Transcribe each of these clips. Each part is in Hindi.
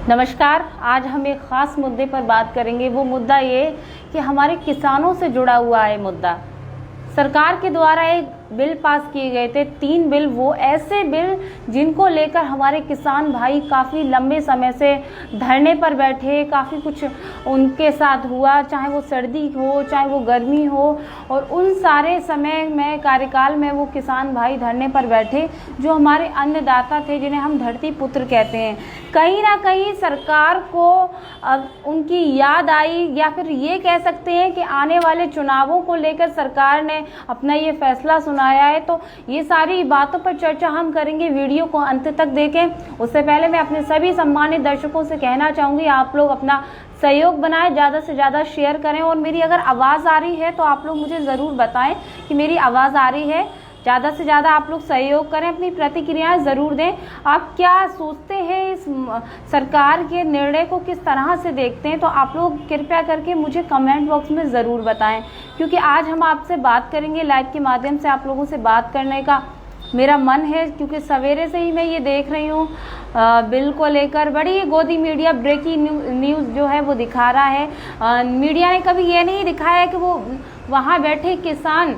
नमस्कार। आज हम एक ख़ास मुद्दे पर बात करेंगे। वो मुद्दा ये कि हमारे किसानों से जुड़ा हुआ है मुद्दा। सरकार के द्वारा एक बिल पास किए गए थे, 3 बिल, वो ऐसे बिल जिनको लेकर हमारे किसान भाई काफ़ी लंबे समय से धरने पर बैठे, काफ़ी कुछ उनके साथ हुआ, चाहे वो सर्दी हो चाहे वो गर्मी हो, और उन सारे समय में कार्यकाल में वो किसान भाई धरने पर बैठे जो हमारे अन्नदाता थे, जिन्हें हम धरती पुत्र कहते हैं। कहीं ना कहीं सरकार को अब उनकी याद आई, या फिर ये कह सकते हैं कि आने वाले चुनावों को लेकर सरकार ने अपना ये फैसला सुनाया है। तो ये सारी बातों पर चर्चा हम करेंगे। वीडियो को अंत तक देखें। उससे पहले मैं अपने सभी सम्मानित दर्शकों से कहना चाहूँगी, आप लोग अपना सहयोग बनाएं, ज़्यादा से ज़्यादा शेयर करें, और मेरी अगर आवाज़ आ रही है तो आप लोग मुझे ज़रूर बताएं कि मेरी आवाज़ आ रही है। ज़्यादा से ज़्यादा आप लोग सहयोग करें, अपनी प्रतिक्रियाएं ज़रूर दें। आप क्या सोचते हैं, इस सरकार के निर्णय को किस तरह से देखते हैं, तो आप लोग कृपया करके मुझे कमेंट बॉक्स में ज़रूर बताएं। क्योंकि आज हम आपसे बात करेंगे, लाइव के माध्यम से आप लोगों से बात करने का मेरा मन है, क्योंकि सवेरे से ही मैं ये देख रही हूँ बिल को लेकर बड़ी गोदी मीडिया ब्रेकिंग न्यूज़ जो है वो दिखा रहा है। मीडिया ने कभी ये नहीं दिखाया है कि वो वहाँ बैठे किसान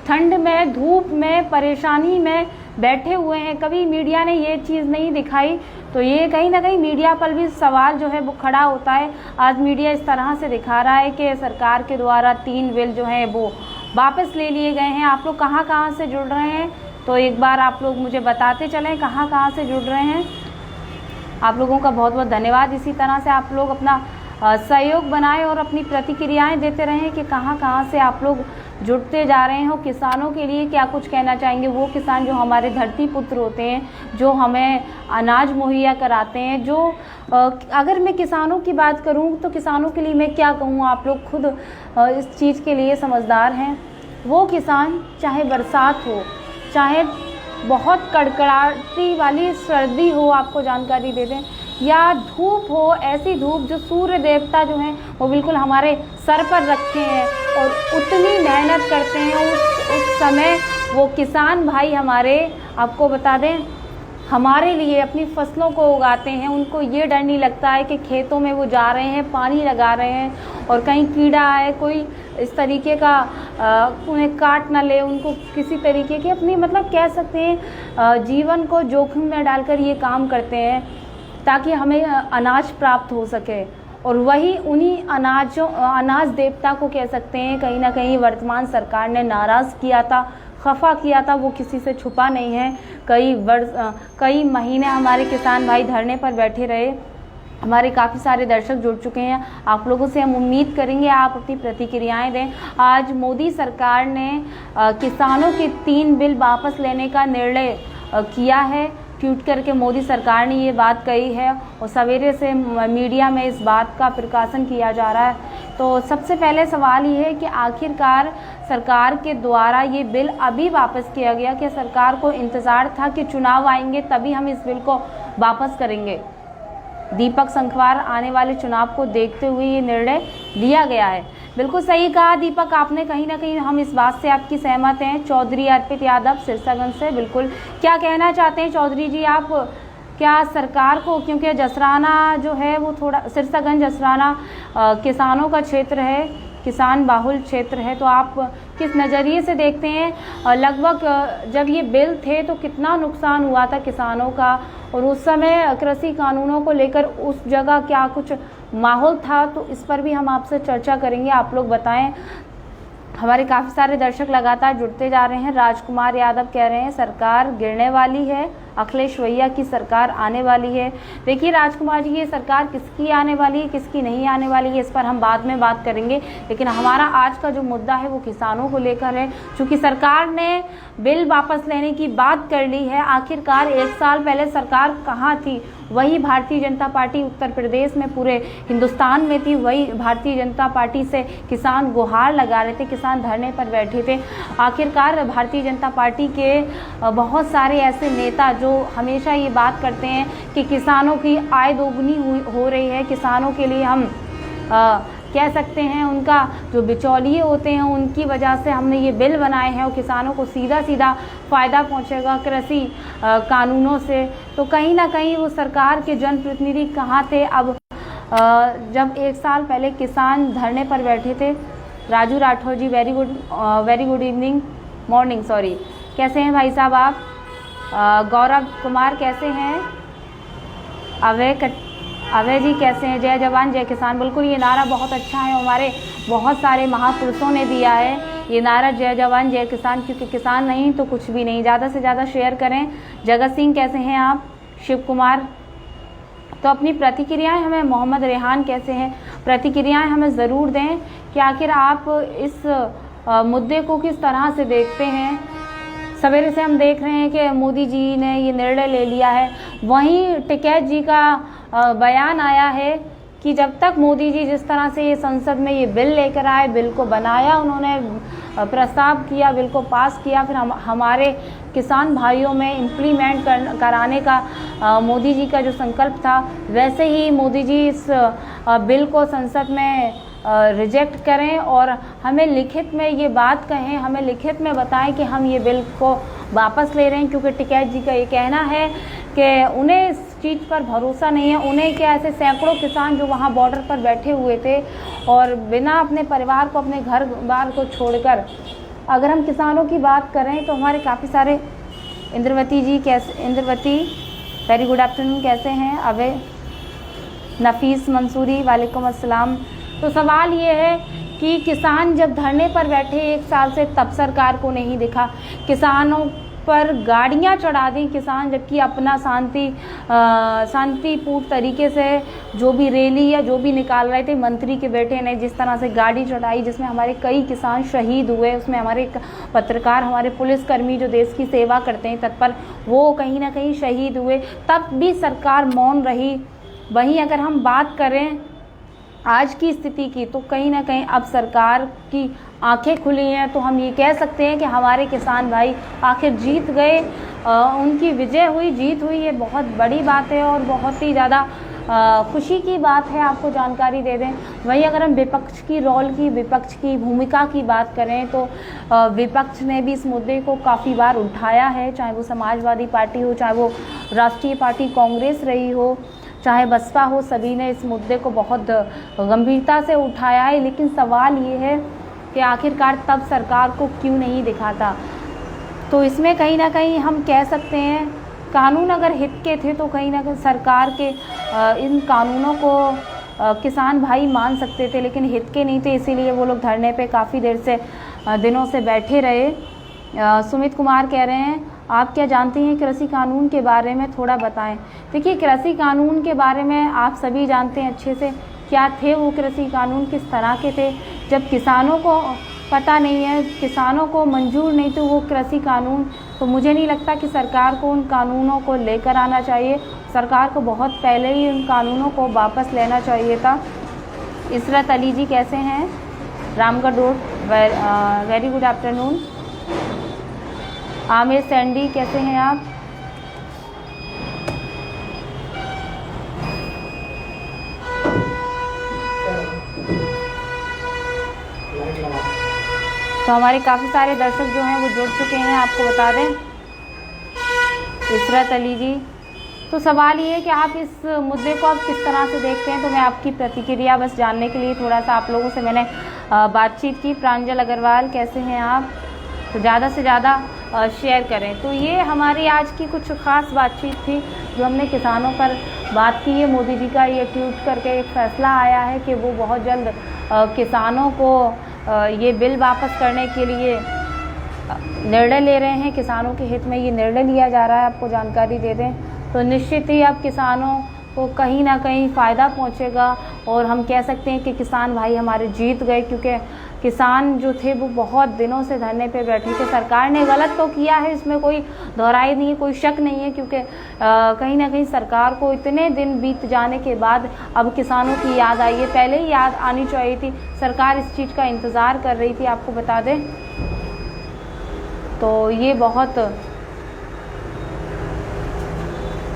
ठंड में, धूप में, परेशानी में बैठे हुए हैं। कभी मीडिया ने ये चीज़ नहीं दिखाई। तो ये कहीं ना कहीं मीडिया पर भी सवाल जो है वो खड़ा होता है। आज मीडिया इस तरह से दिखा रहा है कि सरकार के द्वारा 3 बिल जो हैं वो वापस ले लिए गए हैं। आप लोग कहाँ कहाँ से जुड़ रहे हैं, तो एक बार आप लोग मुझे बताते चलें कहाँ कहाँ से जुड़ रहे हैं। आप लोगों का बहुत बहुत धन्यवाद। इसी तरह से आप लोग अपना सहयोग बनाएं और अपनी प्रतिक्रियाएं देते रहें कि कहाँ कहाँ से आप लोग जुड़ते जा रहे हो। किसानों के लिए क्या कुछ कहना चाहेंगे, वो किसान जो हमारे धरती पुत्र होते हैं, जो हमें अनाज मुहैया कराते हैं। जो अगर मैं किसानों की बात करूं तो किसानों के लिए मैं क्या कहूं, आप लोग खुद इस चीज़ के लिए समझदार हैं। वो किसान चाहे बरसात हो, चाहे बहुत कड़कड़ाती वाली सर्दी हो, आपको जानकारी दे दें, या धूप हो, ऐसी धूप जो सूर्य देवता जो हैं वो बिल्कुल हमारे सर पर रखे हैं और उतनी मेहनत करते हैं। उस समय वो किसान भाई हमारे, आपको बता दें, हमारे लिए अपनी फसलों को उगाते हैं। उनको ये डर नहीं लगता है कि खेतों में वो जा रहे हैं, पानी लगा रहे हैं और कहीं कीड़ा आए, कोई इस तरीके का उन्हें काट ना ले, उनको किसी तरीके की अपनी, मतलब कह सकते हैं, जीवन को जोखिम में डालकर ये काम करते हैं ताकि हमें अनाज प्राप्त हो सके। और वही उन्हीं अनाज देवता को कह सकते हैं कहीं ना कहीं वर्तमान सरकार ने नाराज़ किया था, खफा किया था। वो किसी से छुपा नहीं है। कई महीने हमारे किसान भाई धरने पर बैठे रहे। हमारे काफ़ी सारे दर्शक जुड़ चुके हैं। आप लोगों से हम उम्मीद करेंगे आप अपनी प्रतिक्रियाएं दें। आज मोदी सरकार ने किसानों के 3 बिल वापस लेने का निर्णय किया है। ट्वीट करके मोदी सरकार ने ये बात कही है और सवेरे से मीडिया में इस बात का प्रकाशन किया जा रहा है। तो सबसे पहले सवाल ये है कि आखिरकार सरकार के द्वारा ये बिल अभी वापस किया गया, कि सरकार को इंतज़ार था कि चुनाव आएंगे तभी हम इस बिल को वापस करेंगे। दीपक संखवार, आने वाले चुनाव को देखते हुए ये निर्णय लिया गया है। बिल्कुल सही कहा दीपक आपने, कहीं ना कहीं हम इस बात से आपकी सहमत हैं। चौधरी अर्पित यादव सिरसागंज से, बिल्कुल, क्या कहना चाहते हैं चौधरी जी आप? क्या सरकार को, क्योंकि जसराना जो है वो थोड़ा, सिरसागंज जसराना किसानों का क्षेत्र है, किसान बाहुल क्षेत्र है, तो आप किस नज़रिए से देखते हैं? लगभग जब ये बिल थे तो कितना नुकसान हुआ था किसानों का, और उस समय कृषि कानूनों को लेकर उस जगह क्या कुछ माहौल था, तो इस पर भी हम आपसे चर्चा करेंगे। आप लोग बताएं। हमारे काफ़ी सारे दर्शक लगातार जुड़ते जा रहे हैं। राजकुमार यादव कह रहे हैं सरकार गिरने वाली है, अखिलेश भैया की सरकार आने वाली है। देखिए राजकुमार जी, ये सरकार किसकी आने वाली है, किसकी नहीं आने वाली है, इस पर हम बाद में बात करेंगे। लेकिन हमारा आज का जो मुद्दा है वो किसानों को लेकर है। चूँकि सरकार ने बिल वापस लेने की बात कर ली है, आखिरकार 1 साल पहले सरकार कहाँ थी? वही भारतीय जनता पार्टी उत्तर प्रदेश में, पूरे हिंदुस्तान में थी। वही भारतीय जनता पार्टी से किसान गुहार लगा रहे थे, किसान धरने पर बैठे थे। आखिरकार भारतीय जनता पार्टी के बहुत सारे ऐसे नेता जो हमेशा ये बात करते हैं कि किसानों की आय दोगुनी हो रही है, किसानों के लिए हम कह सकते हैं उनका जो बिचौलिए होते हैं उनकी वजह से हमने ये बिल बनाए हैं और किसानों को सीधा सीधा फ़ायदा पहुंचेगा कृषि कानूनों से। तो कहीं ना कहीं वो सरकार के जनप्रतिनिधि कहाँ थे। अब जब 1 साल पहले किसान धरने पर बैठे थे, Raju Rathore ji very good evening morning sorry, कैसे हैं भाई साहब आप? गौरव कुमार कैसे हैं? अभय जी कैसे हैं? जय जवान जय किसान, बिल्कुल ये नारा बहुत अच्छा है, हमारे बहुत सारे महापुरुषों ने दिया है ये नारा, जय जवान जय किसान, क्योंकि किसान नहीं तो कुछ भी नहीं। ज़्यादा से ज़्यादा शेयर करें। जगत सिंह कैसे हैं आप? शिव कुमार, तो अपनी प्रतिक्रियाएं हमें, मोहम्मद रेहान कैसे हैं, प्रतिक्रियाएं हमें ज़रूर दें कि आखिर आप इस मुद्दे को किस तरह से देखते हैं। सवेरे से हम देख रहे हैं कि मोदी जी ने ये निर्णय ले लिया है, वहीं टिकैत जी का बयान आया है कि जब तक मोदी जी जिस तरह से ये संसद में ये बिल लेकर आए, बिल को बनाया, उन्होंने प्रस्ताव किया, बिल को पास किया, फिर हमारे किसान भाइयों में इम्प्लीमेंट कराने का मोदी जी का जो संकल्प था, वैसे ही मोदी जी इस बिल को संसद में रिजेक्ट करें और हमें लिखित में ये बात कहें, हमें लिखित में बताएं कि हम ये बिल को वापस ले रहे हैं। क्योंकि टिकैत जी का ये कहना है कि उन्हें इस चीज़ पर भरोसा नहीं है। उन्हें क्या, ऐसे सैकड़ों किसान जो वहाँ बॉर्डर पर बैठे हुए थे और बिना अपने परिवार को, अपने घर बार को छोड़कर, अगर हम किसानों की बात करें तो हमारे काफ़ी सारे, इंद्रवती जी कैसे, इंद्रवती वेरी गुड आफ्टरनून कैसे हैं? अभय, नफीस मंसूरी वालेकुम अस्सलाम। तो सवाल ये है कि किसान जब धरने पर बैठे 1 साल से, तब सरकार को नहीं दिखा, किसानों पर गाड़ियां चढ़ा दी किसान, जबकि अपना शांतिपूर्ण तरीके से जो भी रैली या जो भी निकाल रहे थे, मंत्री के बेटे ने जिस तरह से गाड़ी चढ़ाई जिसमें हमारे कई किसान शहीद हुए, उसमें हमारे पत्रकार, हमारे पुलिसकर्मी जो देश की सेवा करते हैं तत्पर, वो कहीं ना कहीं शहीद हुए, तब भी सरकार मौन रही। वहीं अगर हम बात करें आज की स्थिति की, तो कहीं ना कहीं अब सरकार की आंखें खुली हैं, तो हम ये कह सकते हैं कि हमारे किसान भाई आखिर जीत गए, उनकी विजय हुई, जीत हुई। ये बहुत बड़ी बात है और बहुत ही ज़्यादा खुशी की बात है, आपको जानकारी दे दें। वहीं अगर हम विपक्ष की रोल की, विपक्ष की भूमिका की बात करें तो विपक्ष ने भी इस मुद्दे को काफ़ी बार उठाया है, चाहे वो समाजवादी पार्टी हो, चाहे वो राष्ट्रीय पार्टी कांग्रेस रही हो, चाहे बसपा हो, सभी ने इस मुद्दे को बहुत गंभीरता से उठाया है। लेकिन सवाल ये है कि आखिरकार तब सरकार को क्यों नहीं दिखाता। तो इसमें कहीं ना कहीं हम कह सकते हैं, कानून अगर हित के थे तो कहीं ना कहीं सरकार के इन कानूनों को किसान भाई मान सकते थे, लेकिन हित के नहीं थे, इसीलिए वो लोग धरने पे काफ़ी देर से, दिनों से बैठे रहे। सुमित कुमार कह रहे हैं, आप क्या जानते हैं कृषि कानून के बारे में, थोड़ा बताएं। देखिए, कृषि कानून के बारे में आप सभी जानते हैं अच्छे से, क्या थे वो कृषि कानून, किस तरह के थे। जब किसानों को पता नहीं है, किसानों को मंजूर नहीं थे वो कृषि कानून, तो मुझे नहीं लगता कि सरकार को उन कानूनों को लेकर आना चाहिए। सरकार को बहुत पहले ही उन कानूनों को वापस लेना चाहिए था। इसरत अली जी कैसे हैं? Ramgarh road, very good afternoon. Aamir Sandy कैसे हैं आप? तो हमारे काफ़ी सारे दर्शक जो हैं वो जुड़ चुके हैं, आपको बता दें। इसरत अली जी, तो सवाल ये है कि आप इस मुद्दे को आप किस तरह से देखते हैं। तो मैं आपकी प्रतिक्रिया बस जानने के लिए थोड़ा सा आप लोगों से मैंने बातचीत की। प्रांजल अग्रवाल कैसे हैं आप? तो ज़्यादा से ज़्यादा शेयर करें। तो ये हमारी आज की कुछ ख़ास बातचीत थी जो हमने किसानों पर बात की है। मोदी जी का ये ट्वीट करके एक फ़ैसला आया है कि वो बहुत जल्द किसानों को ये बिल वापस करने के लिए निर्णय ले रहे हैं। किसानों के हित में ये निर्णय लिया जा रहा है, आपको जानकारी दे दें। तो निश्चित ही अब किसानों को कहीं ना कहीं फ़ायदा पहुंचेगा और हम कह सकते हैं कि किसान भाई हमारे जीत गए, क्योंकि किसान जो थे वो बहुत दिनों से धरने पे बैठे थे। सरकार ने गलत तो किया है, इसमें कोई दोहराई नहीं है, कोई शक नहीं है, क्योंकि कहीं ना कहीं सरकार को इतने दिन बीत जाने के बाद अब किसानों की याद आई है। पहले ही याद आनी चाहिए थी, सरकार इस चीज़ का इंतज़ार कर रही थी, आपको बता दें। तो ये बहुत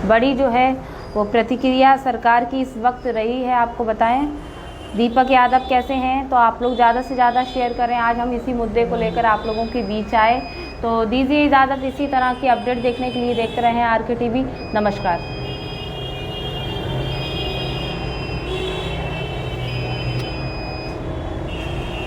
बड़ी जो है वो प्रतिक्रिया सरकार की इस वक्त रही है, आपको बताएं। दीपक यादव कैसे हैं, तो आप लोग ज़्यादा से ज़्यादा शेयर करें। आज हम इसी मुद्दे को लेकर आप लोगों के बीच आए। तो दीजिए इजाज़त, इसी तरह की अपडेट देखने के लिए देखते रहें RK TV। नमस्कार।